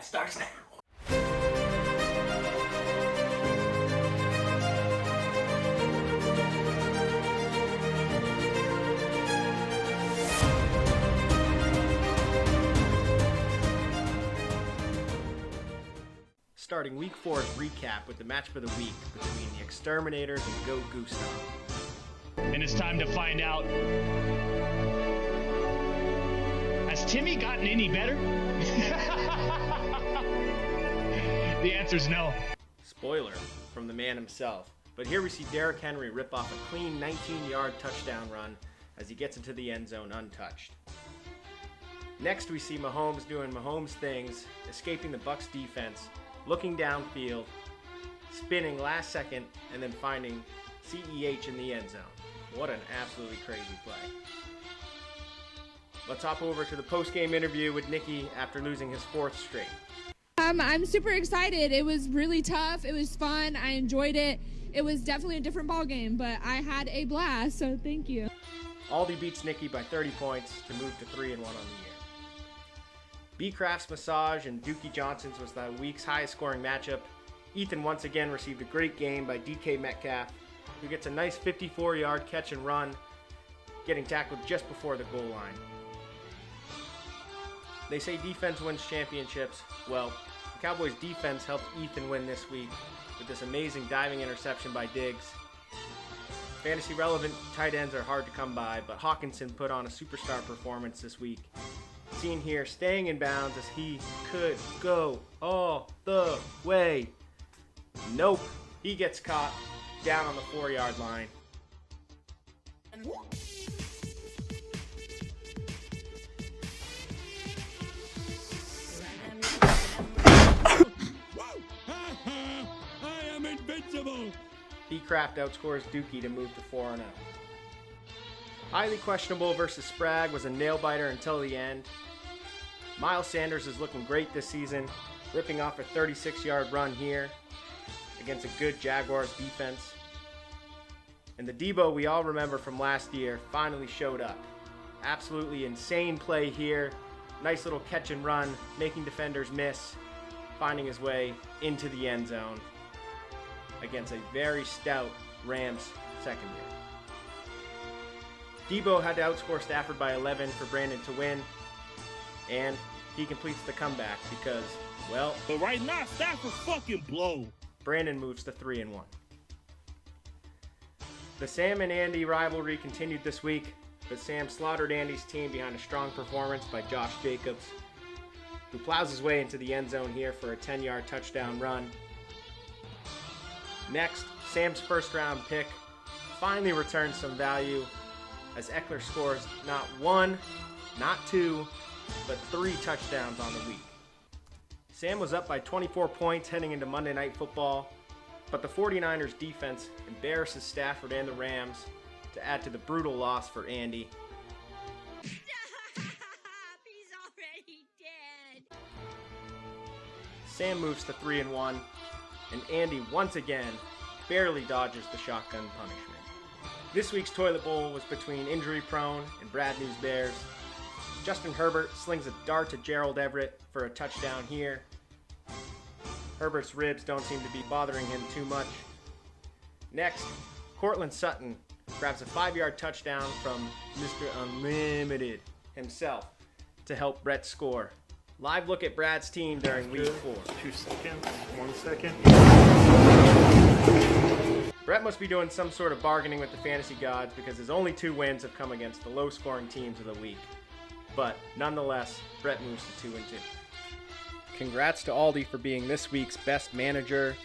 starts now. Starting Week 4's recap with the matchup of the week between the Exterminators and Go Gustav. And it's time to find out, has Timmy gotten any better? The answer is no. Spoiler from the man himself. But here we see Derrick Henry rip off a clean 19-yard touchdown run as he gets into the end zone untouched. Next we see Mahomes doing Mahomes things, escaping the Bucs defense, looking downfield, spinning last second, and then finding CEH in the end zone. What an absolutely crazy play. Let's hop over to the post-game interview with Nicky after losing his fourth straight. I'm super excited. It was really tough. It was fun. I enjoyed it. It was definitely a different ball game, but I had a blast, so thank you. Aldi beats Nicky by 30 points to move to 3-1 on the year. B-Craft's Massage and Dookie Johnson's was the week's highest scoring matchup. Ethan once again received a great game by DK Metcalf, who gets a nice 54-yard catch and run, getting tackled just before the goal line. They say defense wins championships. Well, the Cowboys defense helped Ethan win this week with this amazing diving interception by Diggs. Fantasy relevant tight ends are hard to come by, but Hawkinson put on a superstar performance this week. Seen here staying in bounds as he could go all the way. Nope, he gets caught down on the 4-yard line. I am invincible. B-Craft outscores Dookie to move to 4-0. Highly questionable versus Sprague was a nail-biter until the end. Miles Sanders is looking great this season, ripping off a 36-yard run here against a good Jaguars defense. And the Debo we all remember from last year finally showed up. Absolutely insane play here. Nice little catch and run, making defenders miss, finding his way into the end zone against a very stout Rams secondary. Debo had to outscore Stafford by 11 for Brandon to win, and he completes the comeback because, well, But right now, Stafford fucking blow. Brandon moves to 3-1. The Sam and Andy rivalry continued this week, but Sam slaughtered Andy's team behind a strong performance by Josh Jacobs, who plows his way into the end zone here for a 10-yard touchdown run. Next, Sam's first-round pick finally returns some value as Eckler scores not one, not two, but 3 touchdowns on the week. Sam was up by 24 points heading into Monday Night Football, but the 49ers defense embarrasses Stafford and the Rams to add to the brutal loss for Andy. Stop! He's already dead. Sam moves to 3-1, and Andy once again barely dodges the shotgun punishment. This week's toilet bowl was between injury-prone and Brad News Bears. Justin Herbert slings a dart to Gerald Everett for a touchdown here. Herbert's ribs don't seem to be bothering him too much. Next, Cortland Sutton grabs a 5-yard touchdown from Mr. Unlimited himself to help Brett score. Live look at Brad's team during week 4. 2 seconds, 1 second. Brett must be doing some sort of bargaining with the fantasy gods because his only 2 wins have come against the low-scoring teams of the week. But nonetheless, Brett moves to 2-2. Congrats to Aldi for being this week's best manager.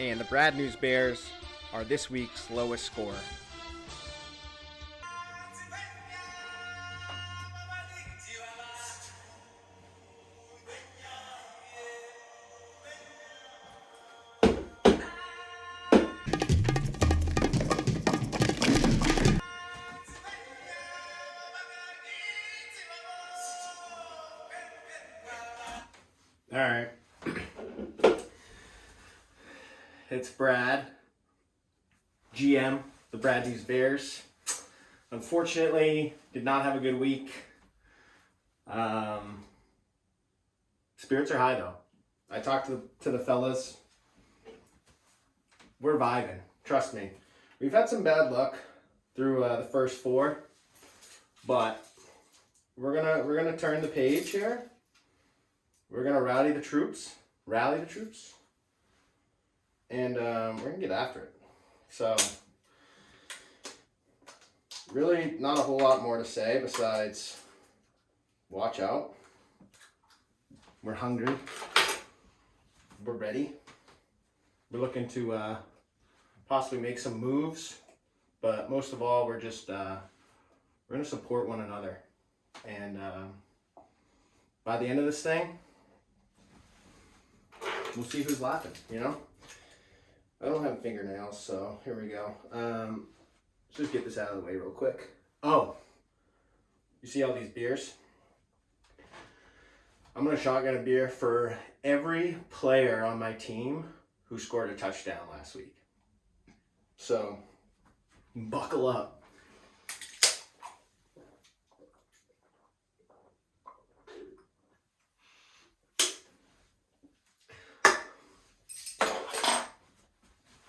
And the Brad News Bears are this week's lowest scorer. All right. It's Brad, GM, the Brad News Bears. Unfortunately, did not have a good week. Spirits are high though. I talked to the fellas. We're vibing. Trust me. We've had some bad luck through the first 4, but we're gonna turn the page here. We're gonna rally the troops, and we're gonna get after it. So, really, not a whole lot more to say besides watch out. We're hungry. We're ready. We're looking to possibly make some moves, but most of all, we're gonna support one another, and by the end of this thing, we'll see who's laughing. You know, I don't have fingernails, so here we go. Let's just get this out of the way real quick. Oh, you see all these beers? I'm gonna shotgun a beer for every player on my team who scored a touchdown last week. So, buckle up.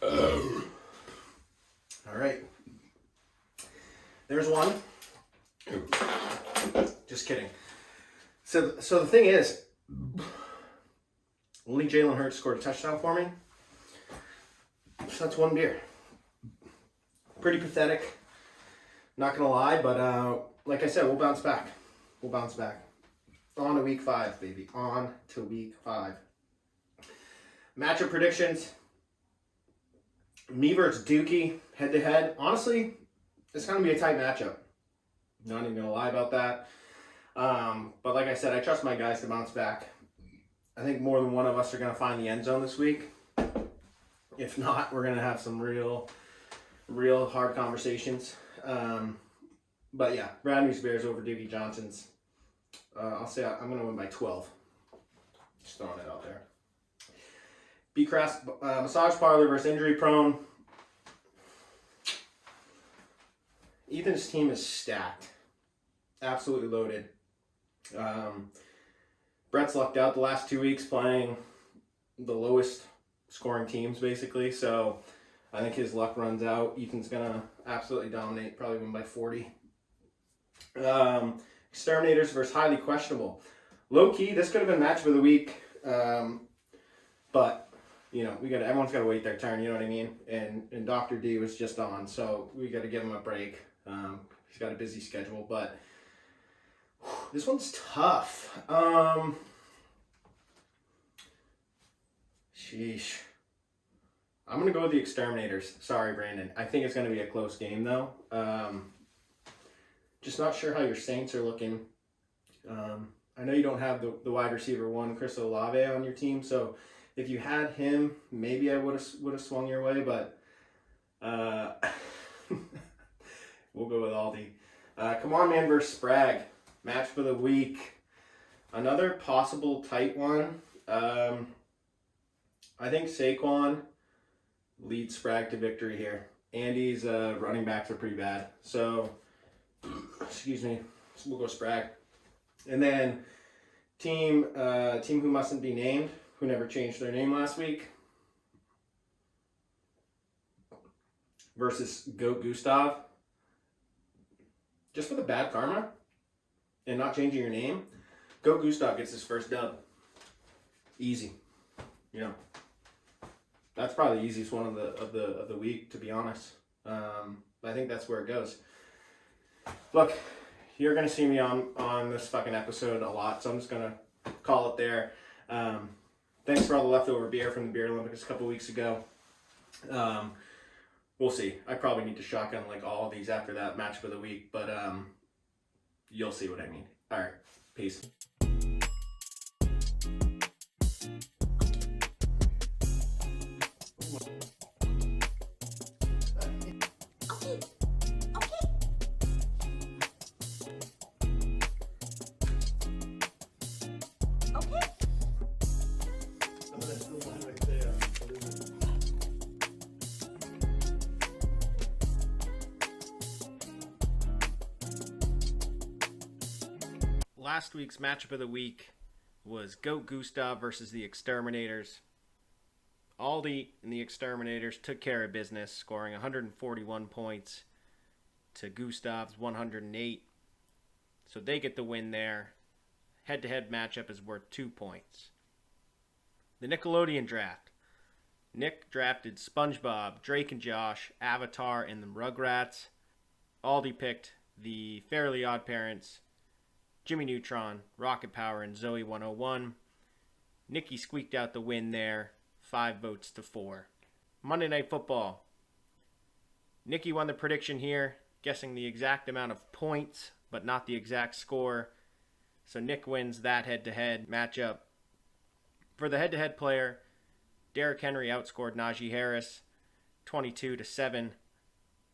All right. There's one. Just kidding. So the thing is, only Jalen Hurts scored a touchdown for me. So that's one beer. Pretty pathetic. Not gonna lie, but like I said, we'll bounce back. On to week 5, baby. On to week 5. Matchup predictions. Me versus Dookie, head to head. Honestly, it's gonna be a tight matchup. Not even gonna lie about that. But like I said, I trust my guys to bounce back. I think more than one of us are gonna find the end zone this week. If not, we're gonna have some real hard conversations. But yeah, Brad News Bears over Doogie Johnson's. I'll say I'm gonna win by 12. Just throwing it out there. B Crass Massage Parlor versus Injury Prone. Ethan's team is stacked. Absolutely loaded. Brett's lucked out the last 2 weeks playing the lowest scoring teams, basically. So I think his luck runs out. Ethan's going to absolutely dominate, probably win by 40. Exterminators versus Highly Questionable. Low-key, this could have been matchup of the week. But, you know, everyone's got to wait their turn, you know what I mean? And Dr. D was just on, so we got to give him a break. He's got a busy schedule, but this one's tough. Sheesh. I'm going to go with the Exterminators. Sorry, Brandon. I think it's going to be a close game, though. Just not sure how your Saints are looking. I know you don't have the wide receiver one, Chris Olave, on your team, so if you had him, maybe I would have swung your way, but we'll go with Aldi. Come on, man versus Sprag. Match for the week. Another possible tight one. I think Saquon leads Sprag to victory here. Andy's running backs are pretty bad. So, excuse me. So we'll go Sprag. And then team who mustn't be named, who never changed their name last week, versus Goat Gustav. Just for the bad karma and not changing your name, Goat Gustav gets his first dub. Easy. You know, that's probably the easiest one of the week, to be honest. I think that's where it goes. Look, you're gonna see me on this fucking episode a lot, so I'm just gonna call it there. Thanks for all the leftover beer from the Beer Olympics a couple weeks ago. We'll see. I probably need to shotgun like all of these after that matchup of the week, but you'll see what I mean. All right, peace. Last week's matchup of the week was Goat Gustav versus the Exterminators. Aldi and the Exterminators took care of business, scoring 141 points to Gustav's 108. So they get the win there. Head-to-head matchup is worth 2 points. The Nickelodeon draft. Nick drafted SpongeBob, Drake and Josh, Avatar, and the Rugrats. Aldi picked the Fairly Odd Parents, Jimmy Neutron, Rocket Power, and Zoe 101. Nikki squeaked out the win there, 5 votes to 4. Monday Night Football. Nikki won the prediction here, guessing the exact amount of points, but not the exact score. So Nick wins that head-to-head matchup. For the head-to-head player, Derrick Henry outscored Najee Harris 22-7.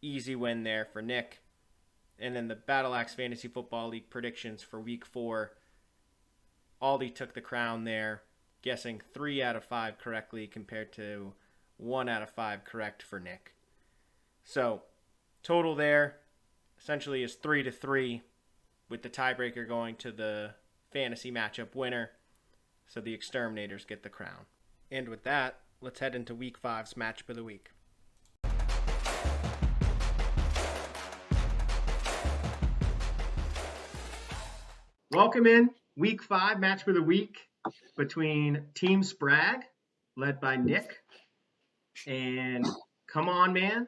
Easy win there for Nick. And then the Battle Axe Fantasy Football League predictions for Week 4. Aldi took the crown there, guessing 3 out of 5 correctly compared to 1 out of 5 correct for Nick. So, total there essentially is 3-3, with the tiebreaker going to the fantasy matchup winner. So the Exterminators get the crown. And with that, let's head into Week 5's matchup of the week. Welcome in Week 5 matchup of the week between Team Sprag, led by Nick, and Come On Man,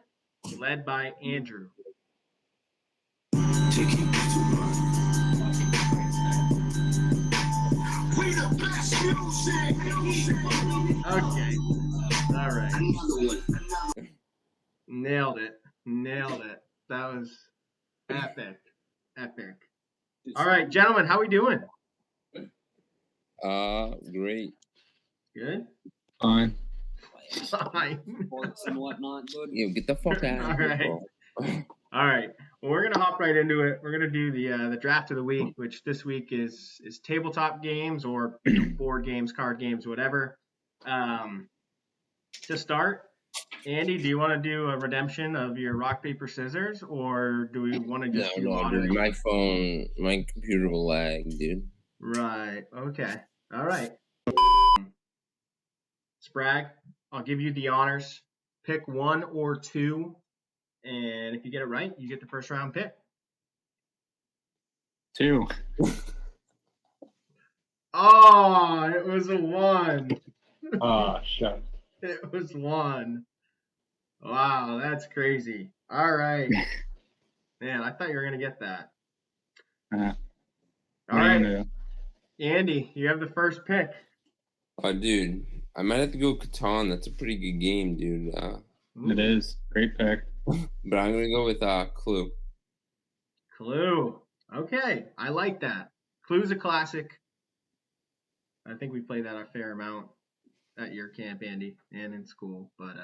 led by Andrew. Okay. All right. Nailed it. That was epic. All right, gentlemen, how we doing? Great. Good? Fine. Fine. Sports and whatnot. Good. Yo, get the fuck out All of here, right. bro. All right. Well, we're gonna hop right into it. We're gonna do the draft of the week, which this week is tabletop games or board games, card games, whatever. To start, Andy, do you want to do a redemption of your rock paper scissors, or do we want to just do No, dude. My computer will lag, dude. Right. Okay. All right. Sprag, I'll give you the honors. Pick 1 or 2. And if you get it right, you get the first round pick. 2. Oh, it was a 1. Oh, shut. It was 1. Wow, that's crazy. All right. Man, I thought you were going to get that. All right. Andy, you have the first pick. Oh, dude. I might have to go Catan. That's a pretty good game, dude. It is. Great pick. But I'm going to go with Clue. Clue. Okay, I like that. Clue's a classic. I think we played that a fair amount at your camp, Andy, and in school. But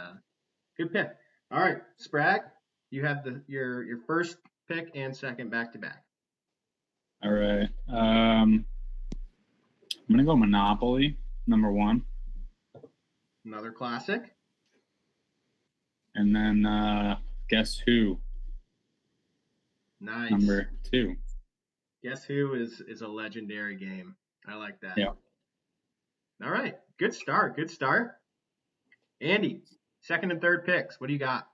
good pick. All right, Sprag, you have your first pick and second back to back. All right. I'm gonna go Monopoly, number 1. Another classic. And then Guess Who, Nice. number 2. Guess Who is a legendary game. I like that. Yeah. All right. Good start. Andy, second and third picks. What do you got?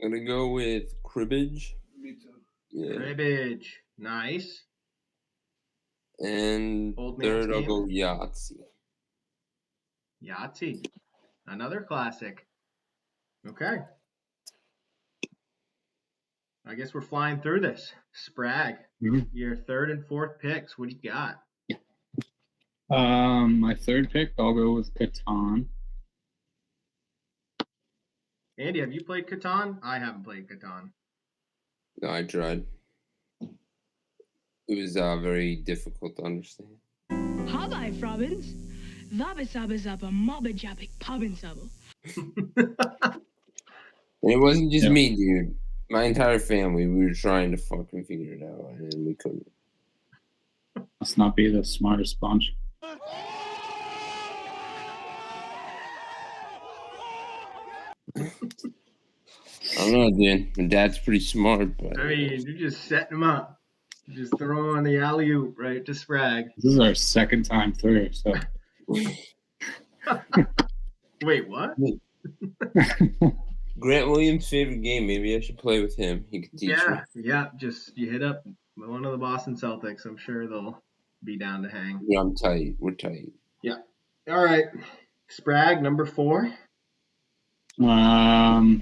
I'm going to go with Cribbage. Me too. Yeah. Cribbage. Nice. And Old man's third, I'll game. go Yahtzee. Yahtzee. Another classic. Okay. I guess we're flying through this. Sprag, your third and fourth picks. What do you got? My third pick, I'll go with Catan. Andy, have you played Catan? I haven't played Catan. No, I tried. It was very difficult to understand. Hi, Robbins. Vabisabisaba mobbajabic pobinsabble. And it wasn't just me, dude. My entire family, we were trying to fucking figure it out, and we couldn't. Must not be the smartest bunch. I don't know, dude. My dad's pretty smart, but I mean, you're just setting them up. Just throw on the alley-oop right to Sprag. This is our second time through, so. Wait, what? Grant Williams' favorite game. Maybe I should play with him. He could teach me. Yeah. Just you hit up one of the Boston Celtics. I'm sure they'll be down to hang. Yeah, I'm tight. We're tight. Yeah. All right. Sprag, number 4. I'll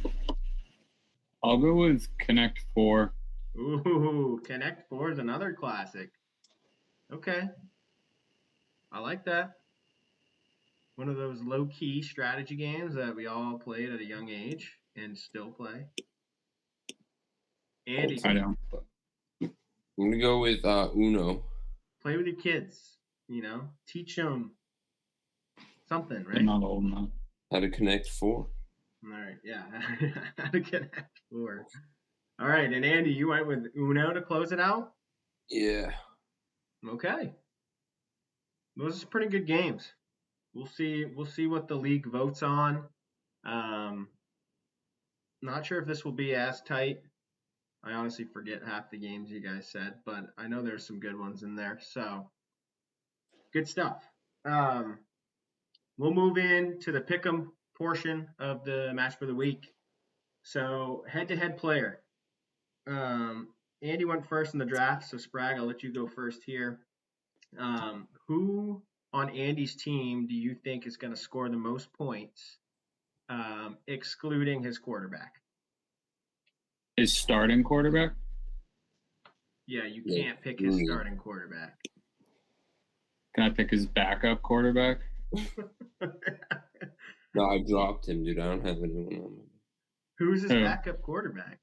go with Connect 4. Ooh, Connect 4 is another classic. Okay. I like that. One of those low-key strategy games that we all played at a young age and still play. Andy, I don't. I'm gonna go with Uno. play with your kids. Teach them something, They're right? not old enough. How to connect 4. All right, yeah. How to Connect 4. All right, and Andy, you went with Uno to close it out? Yeah. Okay. Those are pretty good games. We'll see what the league votes on. Not sure if this will be as tight. I honestly forget half the games you guys said, but I know there's some good ones in there. So good stuff. We'll move into the pick'em portion of the match for the week. So head-to-head player. Andy went first in the draft, so Sprag, I'll let you go first here. Who on Andy's team do you think is going to score the most points, excluding his quarterback? His starting quarterback? Yeah, you can't pick his starting quarterback. Can I pick his backup quarterback? No, I dropped him, dude. I don't have anyone on me. Who's his backup quarterback?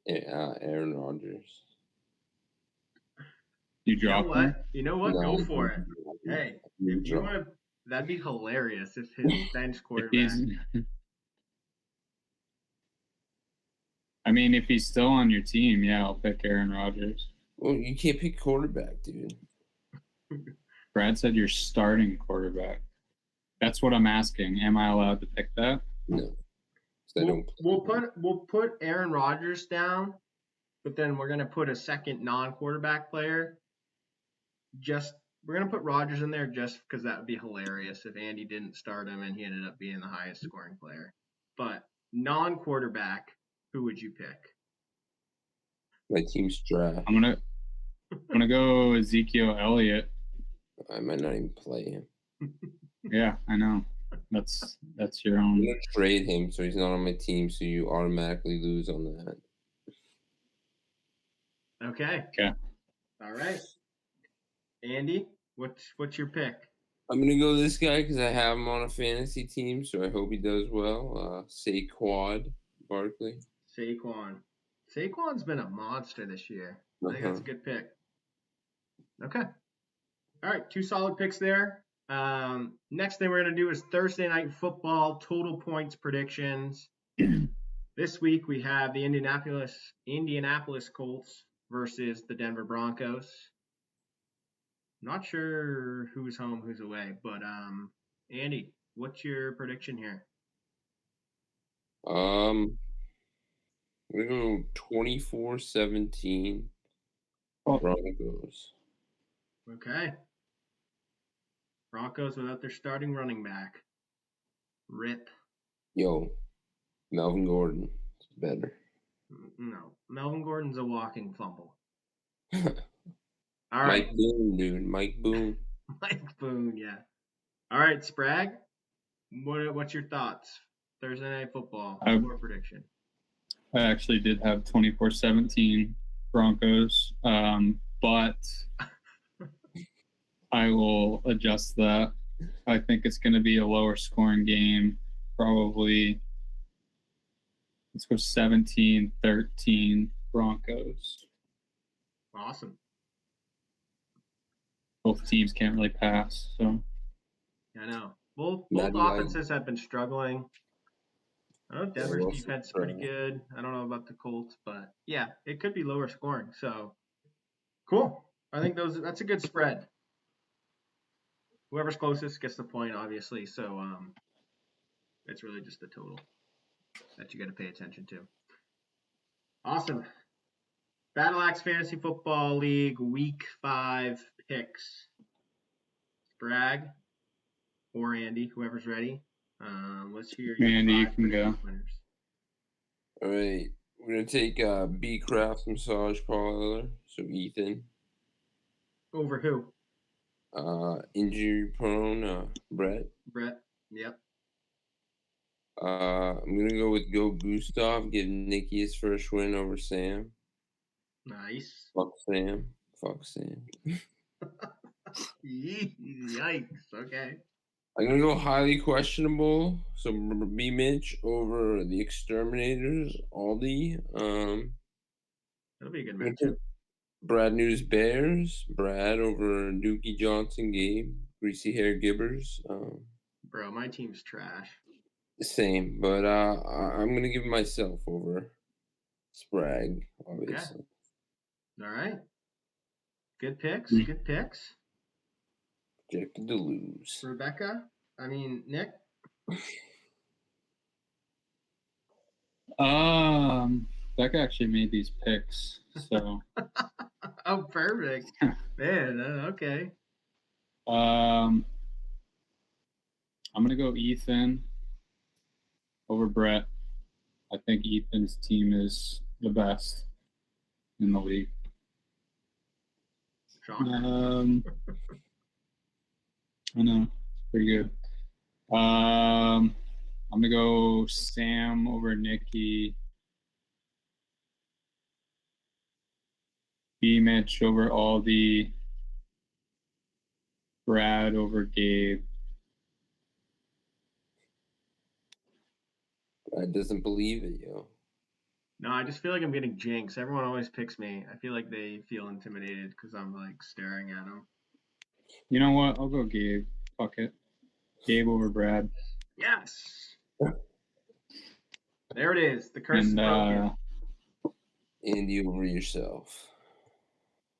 Aaron Rodgers. You dropped him? You know what? No, Go for it. Hey, if you want to, that'd be hilarious if his bench quarterback. If he's still on your team, yeah, I'll pick Aaron Rodgers. Well, you can't pick quarterback, dude. Brad said you're starting quarterback. That's what I'm asking. Am I allowed to pick that? No. We'll put Aaron Rodgers down, but then we're gonna put a second non-quarterback player. We're gonna put Rodgers in there just because that would be hilarious if Andy didn't start him and he ended up being the highest scoring player. But non-quarterback, who would you pick? My team's draft. I'm gonna go Ezekiel Elliott. I might not even play him. Yeah, I know. That's your own. I'm gonna trade him so he's not on my team, so you automatically lose on that. Okay. All right. Andy, what's your pick? I'm gonna go this guy because I have him on a fantasy team, so I hope he does well. Saquon Barkley. Saquon's been a monster this year. I think that's a good pick. Okay. All right, 2 solid picks there. Next thing we're going to do is Thursday Night Football total points predictions. This week we have the Indianapolis Colts versus the Denver Broncos. Not sure who's home, who's away, but Andy, what's your prediction here? I'm gonna go 24-17 Broncos. Okay. Broncos without their starting running back. Rip. Yo, Melvin Gordon is better. No, Melvin Gordon's a walking fumble. All right. Mike Boone, dude. Mike Boone. Mike Boone, yeah. All right, Sprag, what's your thoughts? Thursday Night Football, score prediction. I actually did have 24-17 Broncos, but I will adjust that. I think it's going to be a lower scoring game, probably. Let's go 17-13 Broncos. Awesome. Both teams can't really pass, so. I know. Both offenses have been struggling. I know Denver's defense is pretty good. I don't know about the Colts, but yeah, it could be lower scoring. So cool. I think that's a good spread. Whoever's closest gets the point, obviously. So it's really just the total that you got to pay attention to. Awesome. Battle Axe Fantasy Football League Week 5 picks. Bragg or Andy, whoever's ready. Let's hear your Andy, you 5 can go. predicted winners. All right. We're going to take B Craft Massage Parlor. So Ethan. Over who? Injury prone, Brett. Brett. Yep. I'm going to go with Go Gustav. Give Nikki his first win over Sam. Nice. Fuck Sam. Fuck Sam. Yikes. Okay. I'm going to go highly questionable. So B Mitch over the Exterminators, Aldi. That'll be a good matchup. Brad News Bears. Brad over Dookie Johnson, Gabe. Greasy Hair Gibbers. Bro, my team's trash. Same, but I'm going to give myself over Sprague, obviously. Okay. All right. Good picks. Mm. Good picks. Projected to lose. Nick. Becca actually made these picks, so Oh, perfect. Man, okay. I'm gonna go Ethan over Brett. I think Ethan's team is the best in the league. Sean. I know, pretty good. I'm gonna go Sam over Nikki. B Mitch over Aldi. Brad over Gabe. Brad doesn't believe it, yo. No, I just feel like I'm getting jinxed. Everyone always picks me. I feel like they feel intimidated because I'm like staring at them. You know what? I'll go Gabe. Fuck it. Gabe over Brad. Yes. There it is. The curse is broken. Andy over yourself.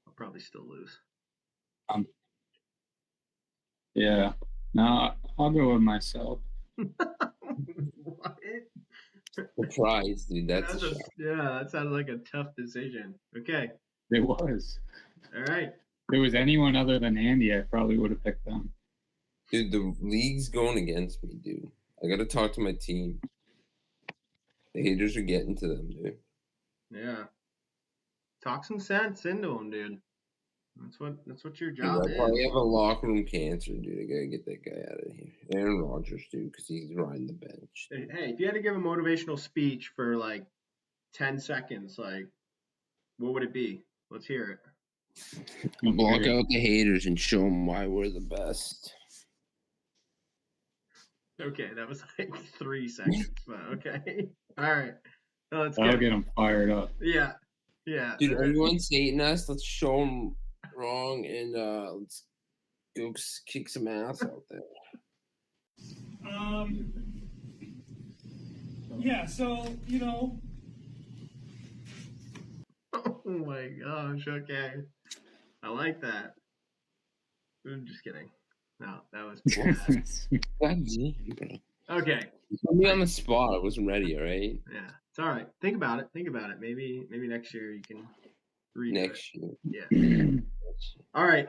I'll probably still lose. Yeah. No, I'll go with myself. What? Surprise, dude. That's a shock. Yeah, that sounded like a tough decision. Okay. It was. All right. If it was anyone other than Andy, I probably would have picked them. Dude, the league's going against me, dude. I got to talk to my team. The haters are getting to them, dude. Yeah. Talk some sense into them, dude. That's what your job Dude, I probably have a locker room cancer, dude. I gotta get that guy out of here. Aaron Rodgers, dude, because he's riding the bench. Hey, if you had to give a motivational speech for like 10 seconds, like, what would it be? Let's hear it. Block out the haters and show them why we're the best. Okay, that was like 3 seconds, but okay. All right. Let's I'll get them fired up. Yeah. Yeah. Dude, everyone's hating us. Let's show them wrong and let's go kick some ass out there. Yeah, so, you know. Oh my gosh, okay. I like that. I'm just kidding. No, that was bad. God damn, bro. Okay. You put me on the spot. I wasn't ready, all right? Yeah. It's all right. Think about it. Maybe next year you can read Next year. Yeah. All right.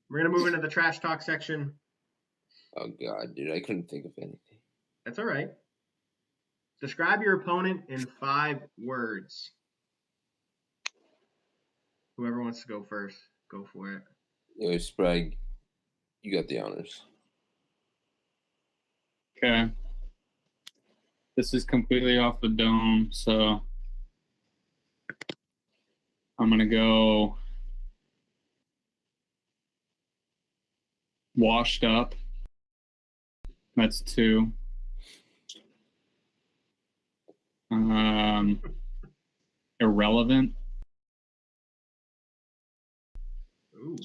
We're going to move into the trash talk section. Oh, God, dude. I couldn't think of anything. That's all right. Describe your opponent in 5 words. Whoever wants to go first, go for it. Yo, Sprague, you got the honors. Okay. This is completely off the dome, so I'm going to go washed up. That's 2. Irrelevant. Ooh.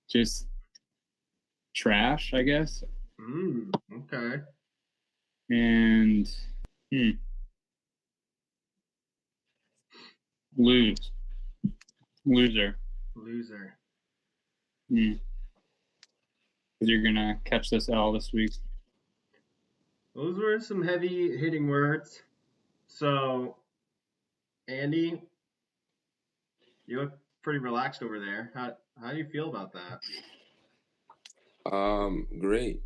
Just trash, I guess. Okay. And loser. Because you're gonna catch this L this week. Those were some heavy hitting words. So, Andy, you look pretty relaxed over there. How do you feel about that? Great.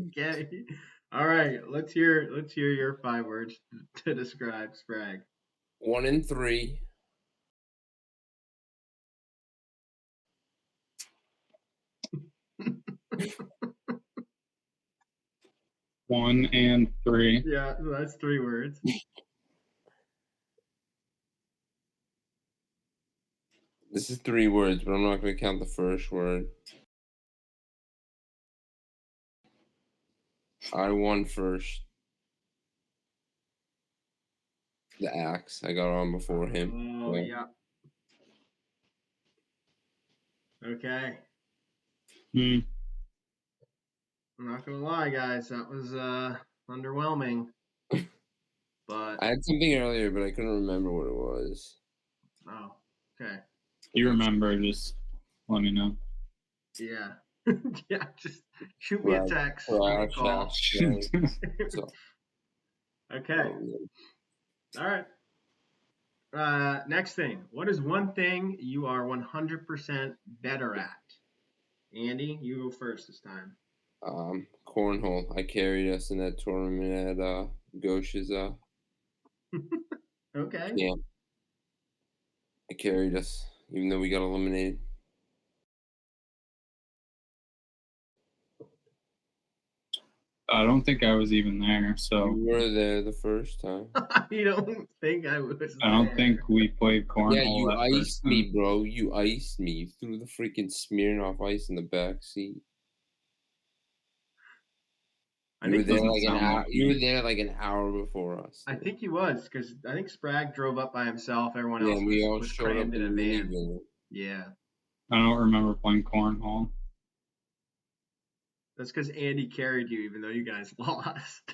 Okay. All right. Let's hear your 5 words to describe Sprague. 1 and 3. One and three. Yeah, so that's 3 words. This is 3 words, but I'm not going to count the first word. I won first. The axe. I got on before him. Oh, yeah. Okay. Hmm. I'm not gonna lie, guys. That was underwhelming. But I had something earlier, but I couldn't remember what it was. oh, okay. You remember, just let me know. Yeah. Yeah, just shoot me a text. Crash, Call. axe, so, Okay. All right. Next thing. What is one thing you are 100% better at? Andy, you go first this time. cornhole. I carried us in that tournament at Gosha's Okay. camp. I carried us, even though we got eliminated. I don't think I was even there, so You were there the first time. You don't think I was I don't there. think we played cornhole. Yeah, you that first iced time. me, bro. You iced me. You threw the freaking Smirnoff ice in the back seat. I You were think there doesn't like an sound hour. like You me. were there like an hour before us. I think he was, because I think Sprague drove up by himself. Everyone Yeah, else we all was showed up crammed in in a the van. minivan. Yeah. I don't remember playing cornhole. That's because Andy carried you, even though you guys lost.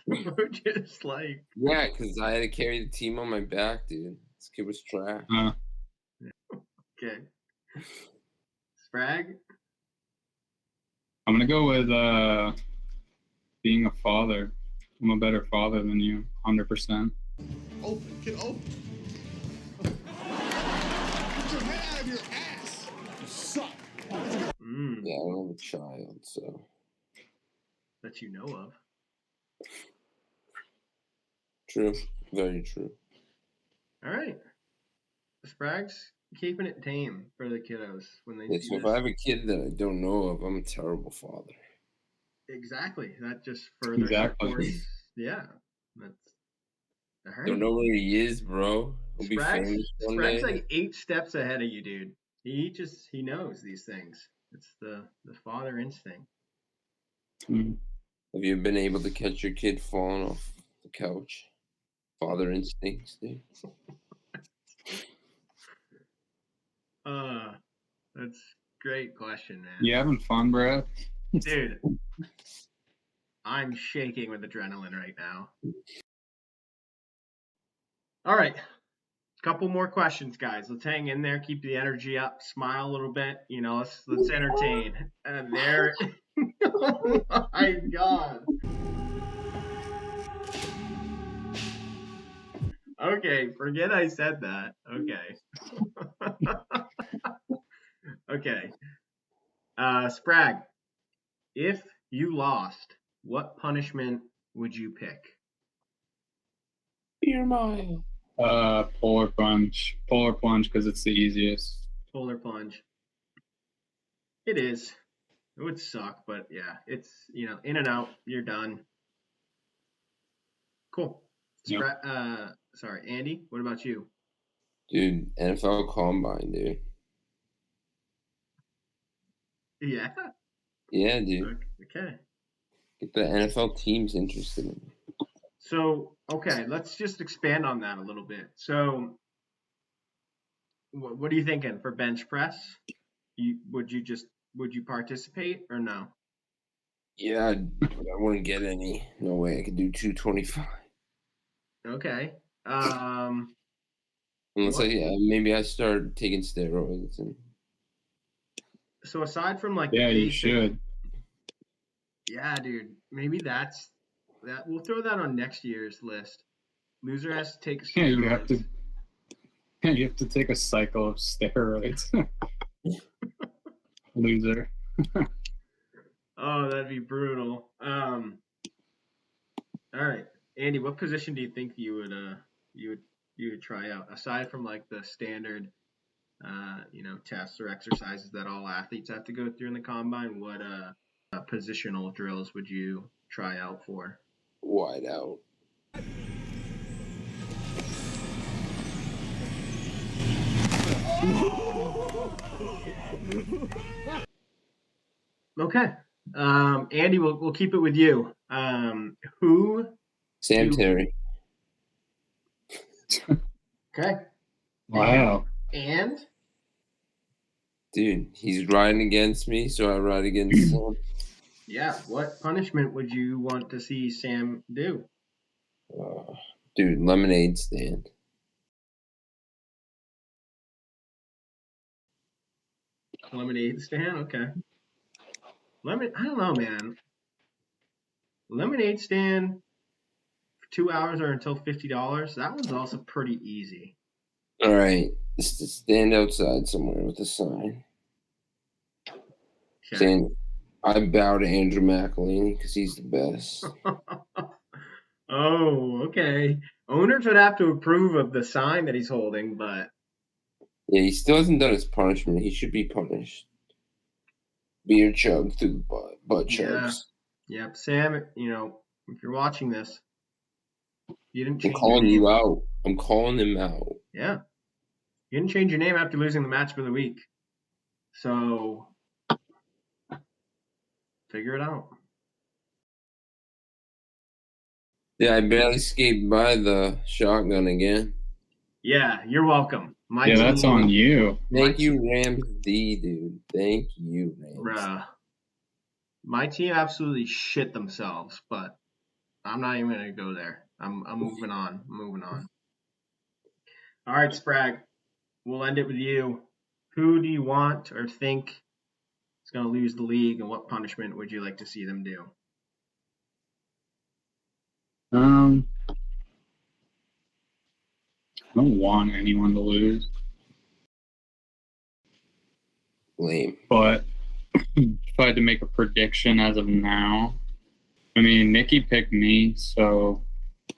Just like, Yeah, because I had to carry the team on my back, dude. This kid was trash. okay. Sprague? I'm gonna go with being a father. I'm a better father than you, 100%. Open, get open. Get your head out of your ass. You suck. Yeah, I don't have a child, so. That you know of. True. Very true. All right. Sprague's keeping it tame for the kiddos when they Yeah, see so if this. I have a kid that I don't know of, I'm a terrible father. Exactly. That just further Exactly. supports. Yeah. That's. All right. Don't know where he is, bro. He'll be famous one day. Sprague's like 8 steps ahead of you, dude. He knows these things. It's the father instinct. Have you been able to catch your kid falling off the couch? Father instincts, dude. That's a great question, man. You having fun, Brad? Dude, I'm shaking with adrenaline right now. All right. Couple more questions, guys. Let's hang in there, keep the energy up, smile a little bit. You know, let's entertain. And there. Oh my God. Okay, forget I said that. Okay. Okay. Sprague, if you lost, what punishment would you pick? Beer mile. Polar plunge. Polar plunge because it's the easiest. Polar plunge. It is. It would suck, but yeah, it's, in and out, you're done. Cool. Yep. Sorry, Andy, what about you? Dude, NFL Combine, dude. Yeah. Yeah, dude. Okay. Get the NFL teams interested in it. So, okay, let's just expand on that a little bit. So, what are you thinking for bench press? Would you participate or no? Yeah, but I wouldn't get any. No way I could do 225. Okay. Unless maybe I start taking steroids. So aside from like Yeah, the you basic, should. yeah, dude, maybe that's we'll throw that on next year's list. Loser has to take Yeah, steroids. you have to take a cycle of steroids. Loser. Oh, that'd be brutal. All right, Andy, what position do you think you would try out aside from like the standard, tests or exercises that all athletes have to go through in the combine? What positional drills would you try out for? Wide out. Okay. Andy, we'll keep it with you. Who? Sam Terry. Okay. Wow. And Dude, he's riding against me, so I ride against him. yeah, what punishment would you want to see Sam do? Dude, lemonade stand. Lemonade stand? Okay. I don't know, man. Lemonade stand for 2 hours or until $50. That one's also pretty easy. All right, just to stand outside somewhere with a sign saying, "I bow to Andrew McElhaney because he's the best." Oh, okay. Owners would have to approve of the sign that he's holding, but Yeah, he still hasn't done his punishment. He should be punished. Beer chug through the butt chugs. yep. Sam, if you're watching this, you didn't I'm change calling your name. you out. I'm calling him out. Yeah. You didn't change your name after losing the match for the week. So figure it out. Yeah, I barely escaped by the shotgun again. Yeah, you're welcome. Yeah, that's on you. Thank you, Rams D, dude. Thank you, Rams. Bruh. My team absolutely shit themselves, but I'm not even gonna go there. I'm moving on. All right, Sprague. We'll end it with you. Who do you want or think is gonna lose the league, and what punishment would you like to see them do? I don't want anyone to lose, Lame. but if I had to make a prediction as of now, I mean, Nikki picked me, so I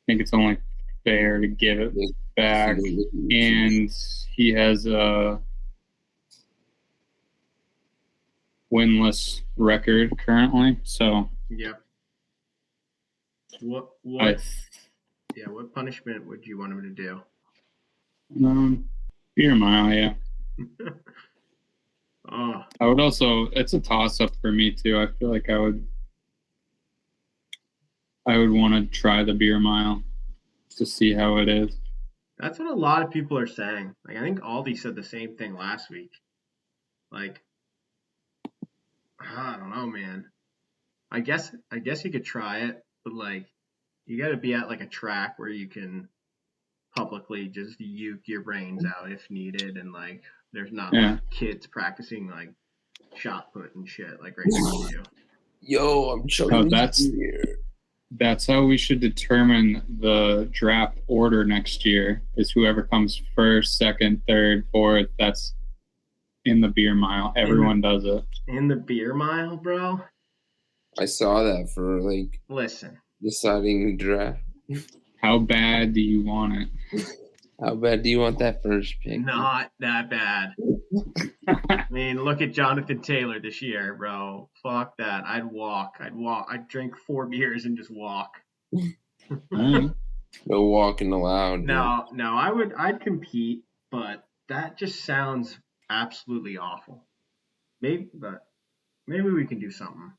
think it's only fair to give it back. And he has a winless record currently, so Yep. What punishment would you want him to do? beer mile, yeah. Oh, I would also. It's a toss up for me too. I feel like I would want to try the beer mile to see how it is. that's what a lot of people are saying. Like, I think Aldi said the same thing last week. Like, I don't know, man. I guess you could try it, but like, you got to be at like a track where you can publicly just uke your brains out if needed, and like, there's not like kids practicing like shot put and shit like right next to you. Yo, I'm chugging beer. That's how we should determine the draft order next year, is whoever comes first, second, third, fourth. That's in the beer mile. Everyone does it. In the beer mile, bro? I saw that for like deciding the draft. How bad do you want it? How bad do you want that first pick? Not that bad. I mean, look at Jonathan Taylor this year, bro. Fuck that. I'd walk. I'd drink 4 beers and just walk. No walking allowed. No, I'd compete, but that just sounds absolutely awful. Maybe we can do something.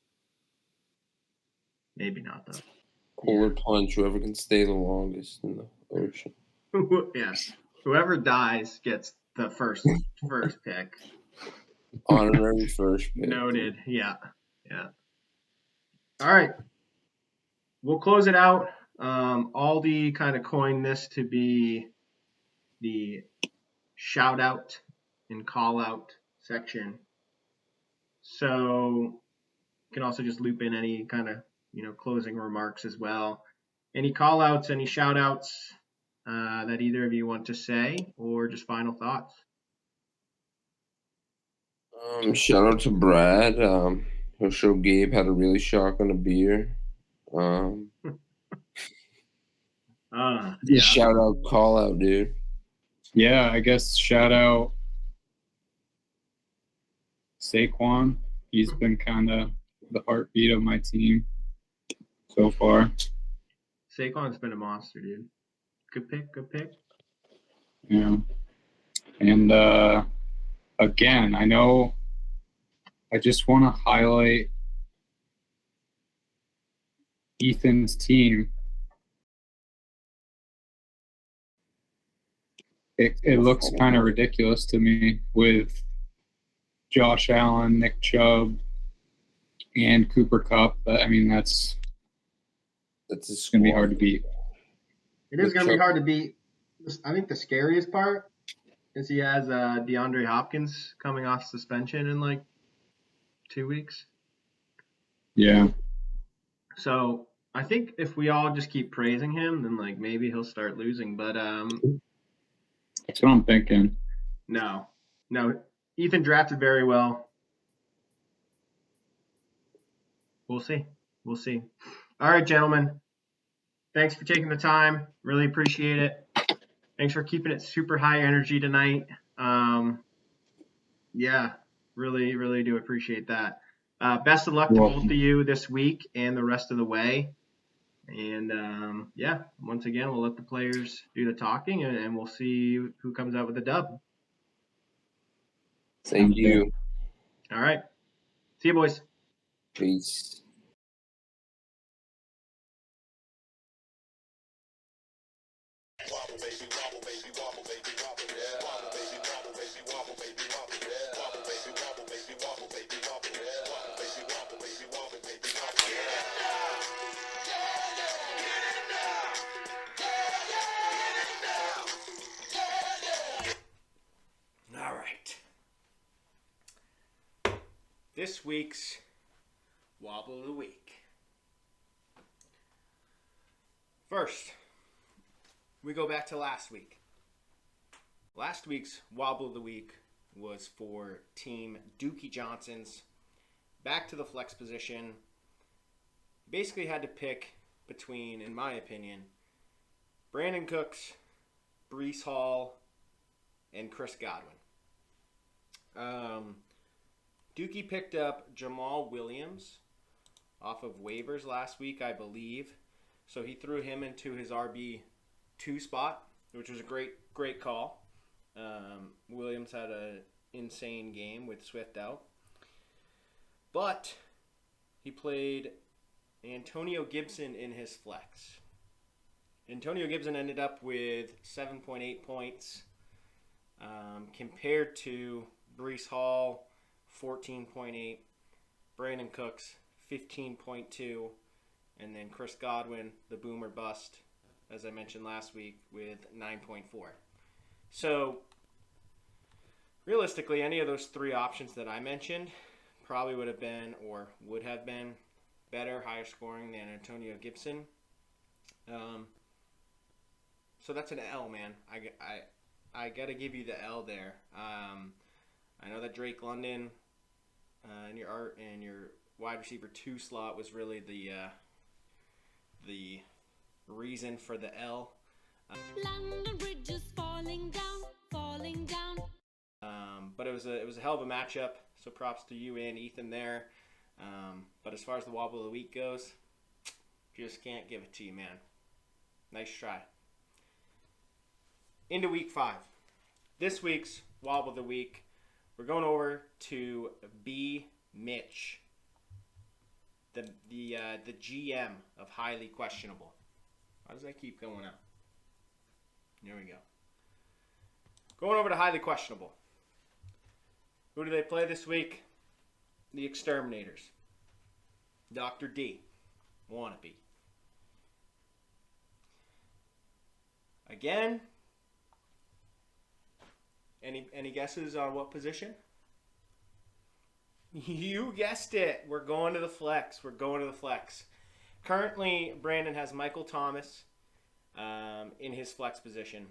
Maybe not though. Polar plunge, whoever can stay the longest in the ocean. Yeah. Whoever dies gets the first pick. Honorary first pick. Noted. Yeah. All right. We'll close it out. Aldi kind of coined this to be the shout out and call out section. So you can also just loop in any kind of closing remarks as well. Any call outs, any shout outs that either of you want to say, or just final thoughts? Shout out to Brad. He'll show Gabe how to really shock on a beer. Yeah. Shout out, call out, dude. Yeah, I guess shout out Saquon. He's been kind of the heartbeat of my team so far. Saquon's been a monster, dude. Good pick. Yeah. And again, I just want to highlight Ethan's team. It looks kind of ridiculous to me with Josh Allen, Nick Chubb, and Cooper Kupp. But I mean, that's going to be hard to beat. It is going to be hard to beat. I think the scariest part is he has DeAndre Hopkins coming off suspension in like 2 weeks. Yeah. So I think if we all just keep praising him, then like maybe he'll start losing. But that's what I'm thinking. No. Ethan drafted very well. We'll see. All right, gentlemen. Thanks for taking the time. Really appreciate it. Thanks for keeping it super high energy tonight. Yeah, really, really do appreciate that. Best of luck to both of you this week and the rest of the way. And once again, we'll let the players do the talking, and we'll see who comes out with the dub. Thank you. All right. See you, boys. Peace. All right. This week's Wobble of the Week. First, we go back to last week. Last week's Wobble of the Week was for Team Dookie Johnson's. Back to the flex position. Basically had to pick between, in my opinion, Brandon Cooks, Breece Hall, and Chris Godwin. Dookie picked up Jamal Williams off of waivers last week, I believe. So he threw him into his RB2 spot, which was a great call. Williams had an insane game with Swift out. But he played Antonio Gibson in his flex. Antonio Gibson ended up with 7.8 points compared to Breece Hall, 14.8, Brandon Cooks, 15.2, and then Chris Godwin, the boomer bust, as I mentioned last week, with 9.4. So, realistically, any of those three options that I mentioned probably would have been better, higher scoring than Antonio Gibson. So that's an L, man. I got to give you the L there. I know that Drake London in your wide receiver 2 slot was really the reason for the L. London Bridge is falling down. But it was a hell of a matchup. So props to you and Ethan there. But as far as the Wobble of the Week goes, just can't give it to you, man. Nice try. Into week 5. This week's Wobble of the Week, we're going over to B. Mitch, the GM of Highly Questionable. Why does that keep going up? There we go. Going over to Highly Questionable. Who do they play this week? The Exterminators. Dr. D. Wannabe. Again, any guesses on what position? You guessed it. We're going to the flex. Currently, Brandon has Michael Thomas in his flex position.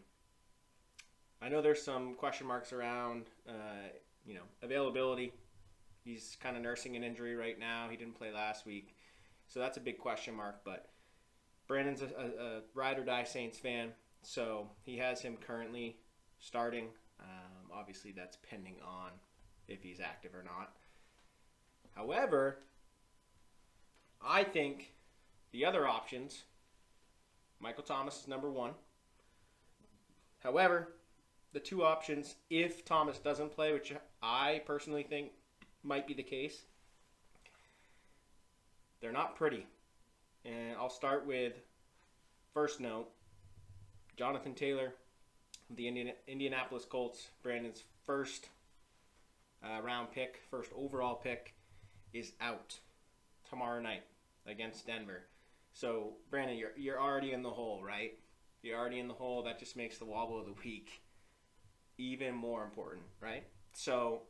I know there's some question marks around, availability. He's kind of nursing an injury right now. He didn't play last week. So that's a big question mark. But Brandon's a ride or die Saints fan, so he has him currently starting. Obviously, that's pending on if he's active or not. However, I think the other options, Michael Thomas is number one. However, the two options, if Thomas doesn't play, which I personally think might be the case, they're not pretty. And I'll start with first note, Jonathan Taylor of the Indianapolis Colts, Brandon's first round pick, first overall pick, is out tomorrow night against Denver. So, Brandon, you're already in the hole, right? You're already in the hole. That just makes the wobble of the week even more important, right? So,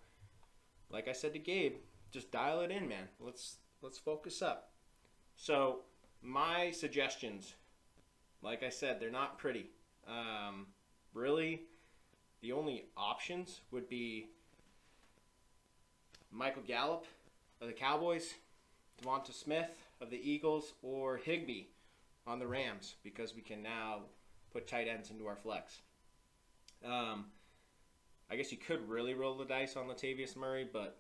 like I said to Gabe, just dial it in, man. Let's focus up. So, my suggestions, like I said, they're not pretty. Really, the only options would be Michael Gallup of the Cowboys, Devonta Smith of the Eagles, or Higbee on the Rams, because we can now put tight ends into our flex. I guess you could really roll the dice on Latavius Murray, but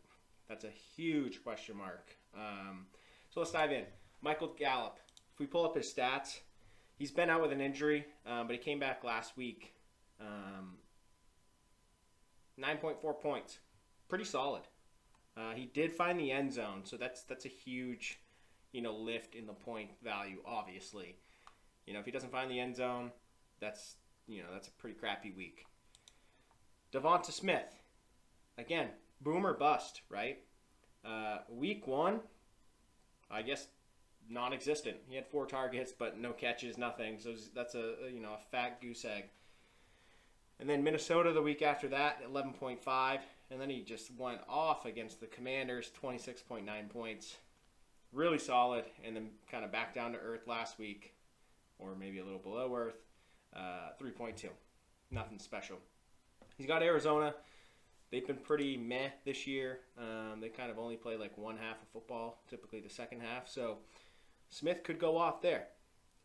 that's a huge question mark. So let's dive in. Michael Gallup. If we pull up his stats, he's been out with an injury, but he came back last week. 9.4 points. Pretty solid. He did find the end zone, so that's a huge, lift in the point value, obviously. If he doesn't find the end zone, that's a pretty crappy week. Devonta Smith. Again, boom or bust, right? Week 1, I guess non-existent. He had 4 targets, but no catches, nothing. So that's a fat goose egg. And then Minnesota the week after that, 11.5. And then he just went off against the Commanders, 26.9 points. Really solid. And then kind of back down to earth last week, or maybe a little below earth, 3.2. Nothing special. He's got Arizona. They've been pretty meh this year. They kind of only play like one half of football, typically the second half. So Smith could go off there.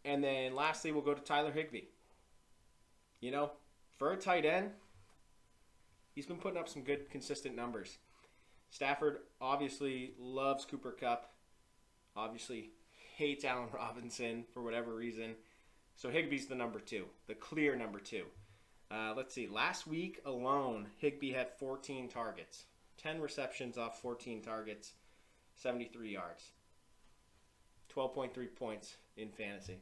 And then lastly, we'll go to Tyler Higbee. For a tight end, he's been putting up some good, consistent numbers. Stafford obviously loves Cooper Kupp. Obviously hates Allen Robinson for whatever reason. So Higbee's the number 2, the clear number 2. Let's see. Last week alone, Higbee had 14 targets. 10 receptions off 14 targets, 73 yards. 12.3 points in fantasy.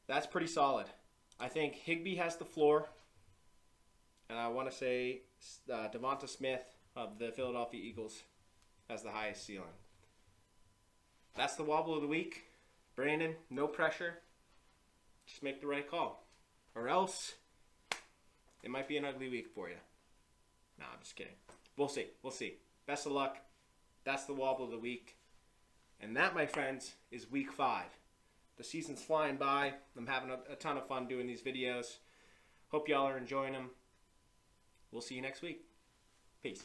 That's pretty solid. I think Higbee has the floor. And I want to say Devonta Smith of the Philadelphia Eagles has the highest ceiling. That's the wobble of the week. Brandon, no pressure. Just make the right call. Or else it might be an ugly week for you. No, I'm just kidding. We'll see. Best of luck. That's the wobble of the week. And that, my friends, is week 5. The season's flying by. I'm having a ton of fun doing these videos. Hope y'all are enjoying them. We'll see you next week. Peace.